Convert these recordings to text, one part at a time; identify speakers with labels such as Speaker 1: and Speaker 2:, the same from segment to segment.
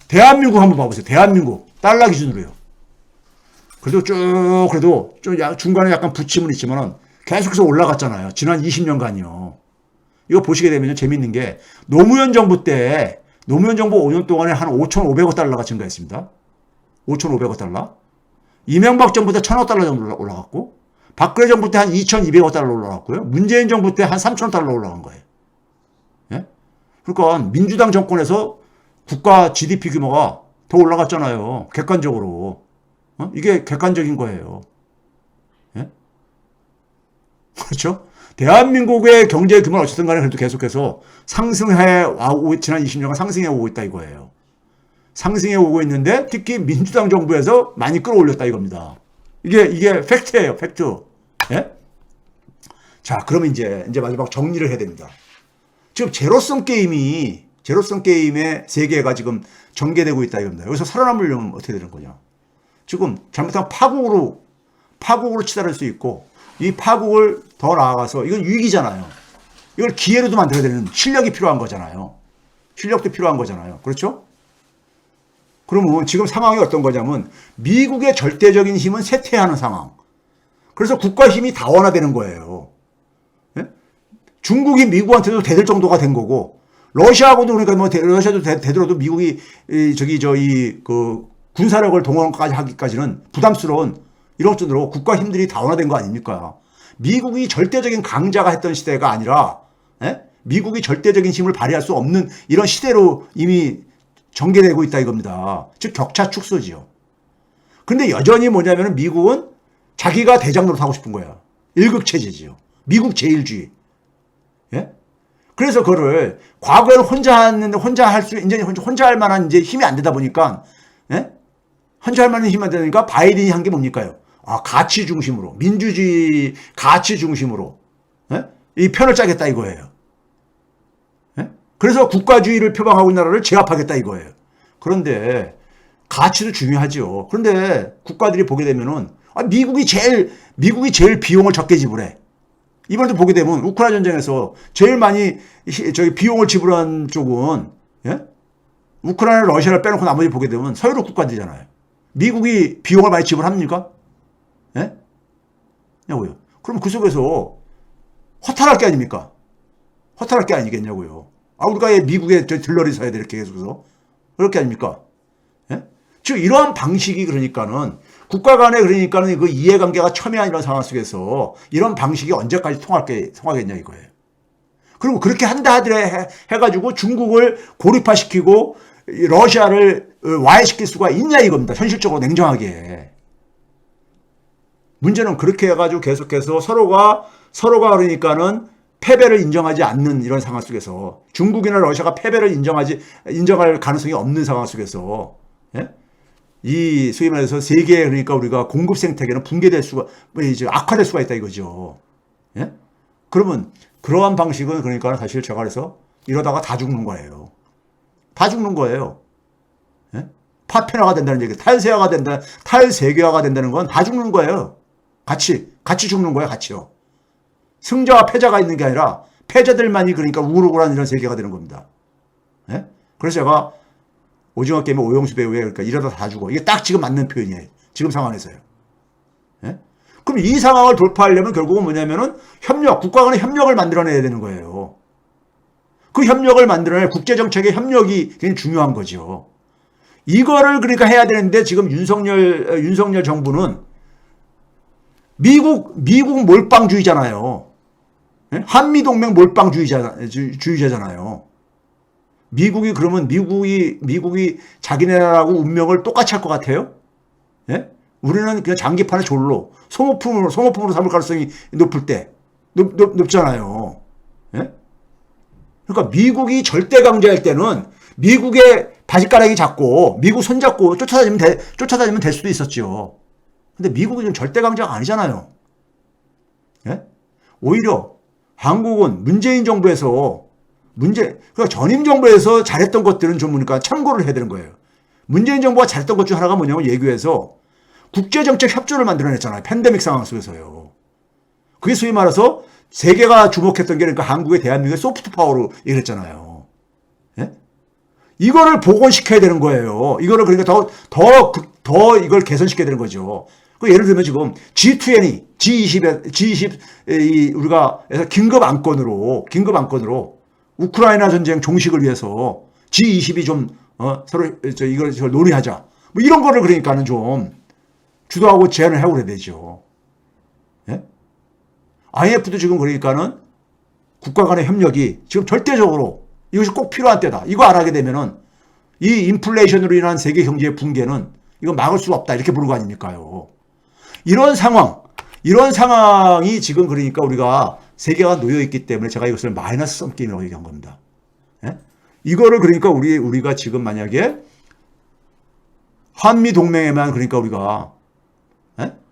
Speaker 1: 대한민국 한번 봐보세요. 대한민국. 달러 기준으로요. 그래도 좀 중간에 약간 부침은 있지만은 계속해서 올라갔잖아요. 지난 20년간이요. 이거 보시게 되면 재밌는 게 노무현 정부 5년 동안에 한 5,500억 달러가 증가했습니다. 5,500억 달러. 이명박 정부 때 1,000억 달러 정도 올라갔고, 박근혜 정부 때 한 2,200억 달러 올라갔고요. 문재인 정부 때 한 3,000억 달러 올라간 거예요. 예? 그러니까 민주당 정권에서 국가 GDP 규모가 더 올라갔잖아요. 객관적으로. 이게 객관적인 거예요. 예? 그렇죠? 대한민국의 경제 규모는 어쨌든 간에 그래도 계속해서 지난 20년간 상승해 오고 있다 이거예요. 상승해 오고 있는데 특히 민주당 정부에서 많이 끌어올렸다 이겁니다. 이게 팩트예요, 팩트. 예? 자, 그러면 이제 마지막 정리를 해야 됩니다. 지금 제로섬 게임의 세계가 지금 전개되고 있다 이겁니다. 여기서 살아남으려면 어떻게 되는 거냐? 지금 잘못하면 파국으로 치달을 수 있고, 이 파국을 더 나아가서 이건 위기잖아요. 이걸 기회로도 만들어야 되는 실력이 필요한 거잖아요. 실력도 필요한 거잖아요. 그렇죠? 그러면 지금 상황이 어떤 거냐면 미국의 절대적인 힘은 쇠퇴하는 상황. 그래서 국가 힘이 다원화되는 거예요. 예? 중국이 미국한테도 대들 정도가 된 거고, 러시아하고도 그러니까 뭐 러시아도 되더라도 미국이 군사력을 동원까지 하기까지는 부담스러운 이런 정도로 국가 힘들이 다원화된 거 아닙니까? 미국이 절대적인 강자가 했던 시대가 아니라, 예? 미국이 절대적인 힘을 발휘할 수 없는 이런 시대로 이미 전개되고 있다 이겁니다. 즉 격차 축소지요. 근데 여전히 뭐냐면 미국은 자기가 대장 노릇하고 싶은 거야. 일극체제지요. 미국 제일주의. 예? 그래서 그거를 과거에는 혼자 할 만한 이제 힘이 안 되다 보니까, 예? 혼자 할 만한 힘이 안 되니까 바이든이 한 게 뭡니까요? 가치 중심으로, 민주주의 가치 중심으로, 예? 이 편을 짜겠다 이거예요. 예? 그래서 국가주의를 표방하고 있는 나라를 제압하겠다 이거예요. 그런데 가치도 중요하죠. 그런데 국가들이 보게 되면은 미국이 제일 비용을 적게 지불해. 이번에도 보게 되면 우크라이나 전쟁에서 제일 많이 비용을 지불한 쪽은, 예? 우크라이나, 러시아를 빼놓고 나머지 보게 되면 서유럽 국가들이잖아요. 미국이 비용을 많이 지불합니까? 예? 냐고요. 그럼 그 속에서 허탈할 게 아닙니까? 허탈할 게 아니겠냐고요. 우리가 미국에 들러리 서야 돼 이렇게 계속해서 그렇게 아닙니까? 예? 즉 이러한 방식이 그러니까는 국가 간에 그러니까는 그 이해관계가 첨예한 이런 상황 속에서 이런 방식이 언제까지 통하겠냐 이거예요. 그리고 그렇게 한다 하더래 해가지고 중국을 고립화시키고 러시아를 와해시킬 수가 있냐 이겁니다. 현실적으로 냉정하게. 문제는 그렇게 해가지고 계속해서 서로가 그러니까는 패배를 인정하지 않는 이런 상황 속에서 중국이나 러시아가 패배를 인정할 가능성이 없는 상황 속에서, 예? 이 소위 말해서 세계 그러니까 우리가 공급 생태계는 붕괴될 수가 이제 악화될 수가 있다 이거죠. 예? 그러면 그러한 방식은 그러니까 사실 제가 그래서 이러다가 다 죽는 거예요. 다 죽는 거예요. 예? 파편화가 된다는 얘기, 탈세화가 된다, 탈세계화가 된다는 건 다 죽는 거예요. 같이 죽는 거예요, 같이요. 승자와 패자가 있는 게 아니라 패자들만이 그러니까 우글우글한 이런 세계가 되는 겁니다. 예? 그래서 제가 오징어 게임의 오영수 배우의 그러니까 이러다 다 죽어. 이게 딱 지금 맞는 표현이에요. 지금 상황에서요. 예? 그럼 이 상황을 돌파하려면 결국은 뭐냐면은 국가 간의 협력을 만들어내야 되는 거예요. 그 협력을 만들어낼 국제정책의 협력이 굉장히 중요한 거죠. 이거를 그러니까 해야 되는데 지금 윤석열 정부는 미국 몰빵주의잖아요. 예? 한미동맹 몰빵주의자잖아요. 미국이 자기네라고 운명을 똑같이 할 것 같아요? 예? 우리는 그냥 장기판의 졸로, 소모품으로 삼을 가능성이 높잖아요. 예? 그러니까 미국이 절대 강자일 때는 미국의 바지가랑이 잡고, 미국 손잡고 쫓아다니면 될 수도 있었죠. 근데 미국이 지금 절대 강자가 아니잖아요. 예? 오히려 한국은 문재인 정부에서 그러니까 전임 정부에서 잘했던 것들은 좀 보니까 참고를 해야 되는 거예요. 문재인 정부가 잘했던 것 중 하나가 뭐냐면 예교에서 국제정책 협조를 만들어냈잖아요. 팬데믹 상황 속에서요. 그게 소위 말해서 세계가 주목했던 게 그러니까 한국의 대한민국의 소프트 파워로 얘기했잖아요. 예? 이거를 복원시켜야 되는 거예요. 이거를 그러니까 더 이걸 개선시켜야 되는 거죠. 그 예를 들면 지금 G20, G20, 우리가 긴급 안건으로 우크라이나 전쟁 종식을 위해서 G20이 좀, 서로, 이걸 논의하자. 뭐 이런 거를 그러니까는 좀 주도하고 제안을 하고 그래야 되죠. 예? IMF도 지금 그러니까는 국가 간의 협력이 지금 절대적으로 이것이 꼭 필요한 때다. 이거 안 하게 되면은 이 인플레이션으로 인한 세계 경제의 붕괴는 이거 막을 수가 없다. 이렇게 보는 거 아닙니까요? 이런 상황이 지금 그러니까 우리가 세계가 놓여 있기 때문에 제가 이것을 마이너스 썸 게임이라고 얘기한 겁니다. 예? 이거를 그러니까 우리가 지금 만약에 한미 동맹에만 그러니까 우리가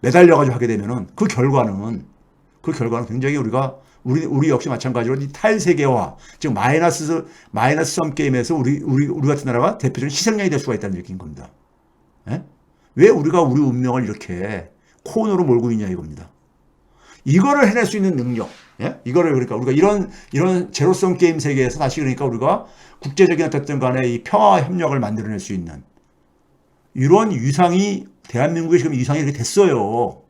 Speaker 1: 매달려가지고 하게 되면은 그 결과는 굉장히 우리 역시 마찬가지로 이 탈세계화, 즉 마이너스 썸 게임에서 우리 같은 나라가 대표적인 희생양이 될 수가 있다는 얘기인 겁니다. 예? 왜 우리가 우리 운명을 이렇게 코너로 몰고 있냐 이겁니다. 이거를 해낼 수 있는 능력, 예? 이거를 그러니까 우리가 이런 제로섬 게임 세계에서 다시 그러니까 우리가 국제적인 어쨌든 간에 이 평화 협력을 만들어낼 수 있는 이런 위상이 대한민국에 지금 위상이 이렇게 됐어요.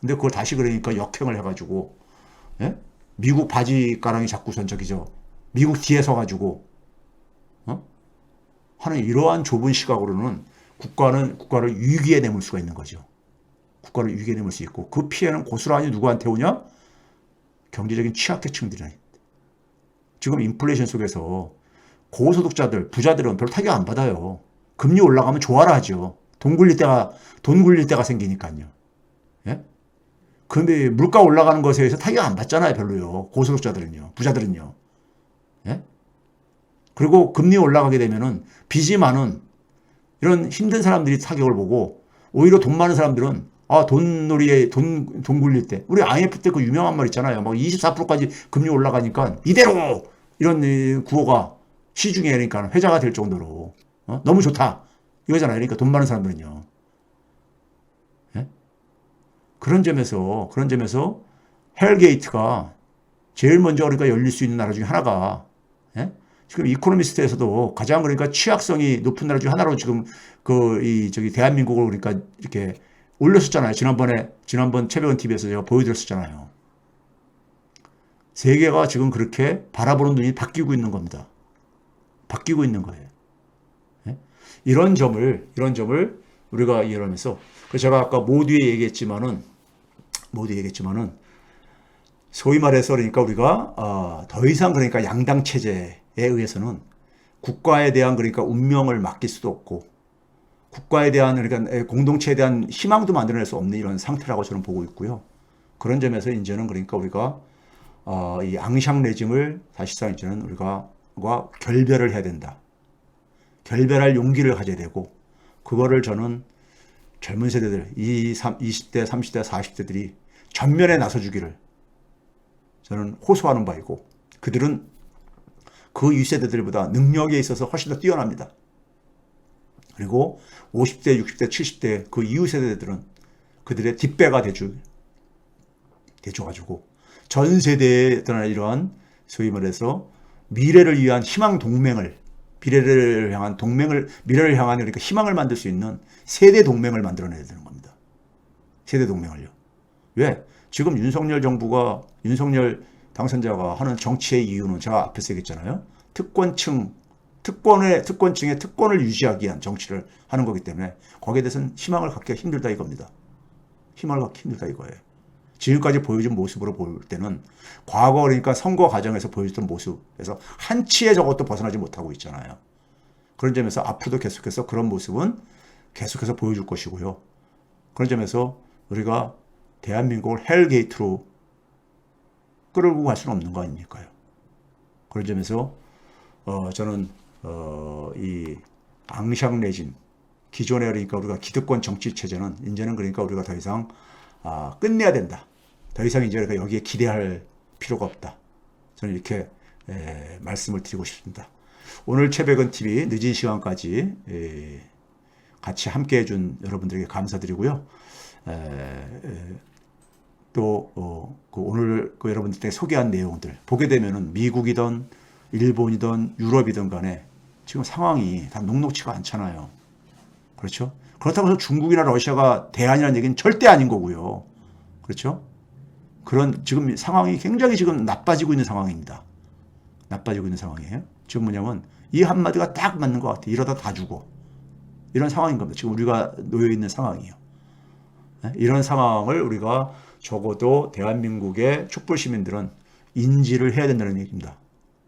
Speaker 1: 근데 그걸 다시 그러니까 역행을 해가지고, 예? 미국 바지가랑이 잡고선 미국 뒤에 서가지고, 하는 이러한 좁은 시각으로는 국가를 위기에 내몰 수가 있는 거죠. 국가를 위기에 내몰 수 있고, 그 피해는 고스란히 누구한테 오냐? 경제적인 취약계층들이나. 지금 인플레이션 속에서 고소득자들, 부자들은 별로 타격 안 받아요. 금리 올라가면 좋아라 하죠. 돈 굴릴 때가 생기니까요. 예? 근데 물가 올라가는 것에 의해서 타격 안 받잖아요, 별로요. 고소득자들은요, 부자들은요. 예? 그리고 금리 올라가게 되면은 빚이 많은 이런 힘든 사람들이 타격을 보고 오히려 돈 많은 사람들은 돈놀이에 돈 굴릴 때 우리 IMF 때 그 유명한 말 있잖아요. 막 24%까지 금리 올라가니까 이대로 이런 구호가 시중에 그러니까 회자가 될 정도로 너무 좋다 이거잖아요. 그러니까 돈 많은 사람들은요. 예? 그런 점에서 헬게이트가 제일 먼저 그러니까 열릴 수 있는 나라 중에 하나가, 예? 지금 이코노미스트에서도 가장 그러니까 취약성이 높은 나라 중에 하나로 지금 대한민국을 그러니까 이렇게 올렸었잖아요. 지난번 채백은 TV에서 제가 보여드렸었잖아요. 세계가 지금 그렇게 바라보는 눈이 바뀌고 있는 겁니다. 바뀌고 있는 거예요. 예? 이런 점을 우리가 이해하면서, 제가 아까 모두에 얘기했지만은 소위 말해서 그러니까 우리가 더 이상 그러니까 양당 체제에 의해서는 국가에 대한 그러니까 운명을 맡길 수도 없고 국가에 대한 그러니까 공동체에 대한 희망도 만들어낼 수 없는 이런 상태라고 저는 보고 있고요. 그런 점에서 이제는 그러니까 우리가 이 앙샹 레짐을 사실상 이제는 우리가 결별을 해야 된다. 결별할 용기를 가져야 되고, 그거를 저는 젊은 세대들, 20대, 30대, 40대들이 전면에 나서주기를 저는 호소하는 바이고, 그들은 그 윗세대들보다 능력에 있어서 훨씬 더 뛰어납니다. 그리고 50대, 60대, 70대 그 이후 세대들은 그들의 뒷배가 돼줘가지고 전 세대에 이러한 소위 말해서 미래를 위한 희망 동맹을, 미래를 향한 그러니까 희망을 만들 수 있는 세대 동맹을 만들어내야 되는 겁니다. 세대 동맹을요. 왜? 지금 윤석열 당선자가 하는 정치의 이유는 제가 앞에서 얘기했잖아요. 특권층의 특권을 유지하기 위한 정치를 하는 거기 때문에 거기에 대해서는 희망을 갖기가 힘들다 이겁니다. 희망을 갖기 힘들다 이거예요. 지금까지 보여준 모습으로 볼 때는 과거 그러니까 선거 과정에서 보여줬던 모습에서 한치의 저것도 벗어나지 못하고 있잖아요. 그런 점에서 앞으로도 계속해서 그런 모습은 계속해서 보여줄 것이고요. 그런 점에서 우리가 대한민국을 헬게이트로 끌고 갈 수는 없는 거 아닙니까요? 그런 점에서 저는 이 앙샹 레짐, 기존에 그러니까 우리가 기득권 정치 체제는 이제는 그러니까 우리가 더 이상 끝내야 된다. 더 이상 이제 여기에 기대할 필요가 없다. 저는 이렇게 말씀을 드리고 싶습니다. 오늘 채백은 TV 늦은 시간까지 같이 함께 해준 여러분들에게 감사드리고요. 또 오늘 여러분들께 소개한 내용들 보게 되면은 미국이든 일본이든 유럽이든 간에 지금 상황이 다 녹록치가 않잖아요. 그렇죠? 그렇다고 해서 중국이나 러시아가 대안이라는 얘기는 절대 아닌 거고요. 그렇죠? 그런 지금 상황이 굉장히 지금 나빠지고 있는 상황입니다. 나빠지고 있는 상황이에요. 지금 뭐냐면 이 한마디가 딱 맞는 것 같아요. 이러다 다 죽어. 이런 상황인 겁니다. 지금 우리가 놓여 있는 상황이에요. 이런 상황을 우리가 적어도 대한민국의 촛불 시민들은 인지를 해야 된다는 얘기입니다.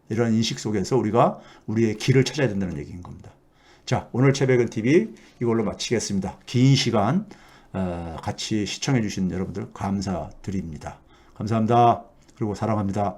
Speaker 1: 이런 인식 속에서 우리가 우리의 길을 찾아야 된다는 얘기인 겁니다. 자, 오늘 최백은 TV 이걸로 마치겠습니다. 긴 시간 같이 시청해 주신 여러분들 감사드립니다. 감사합니다. 그리고 사랑합니다.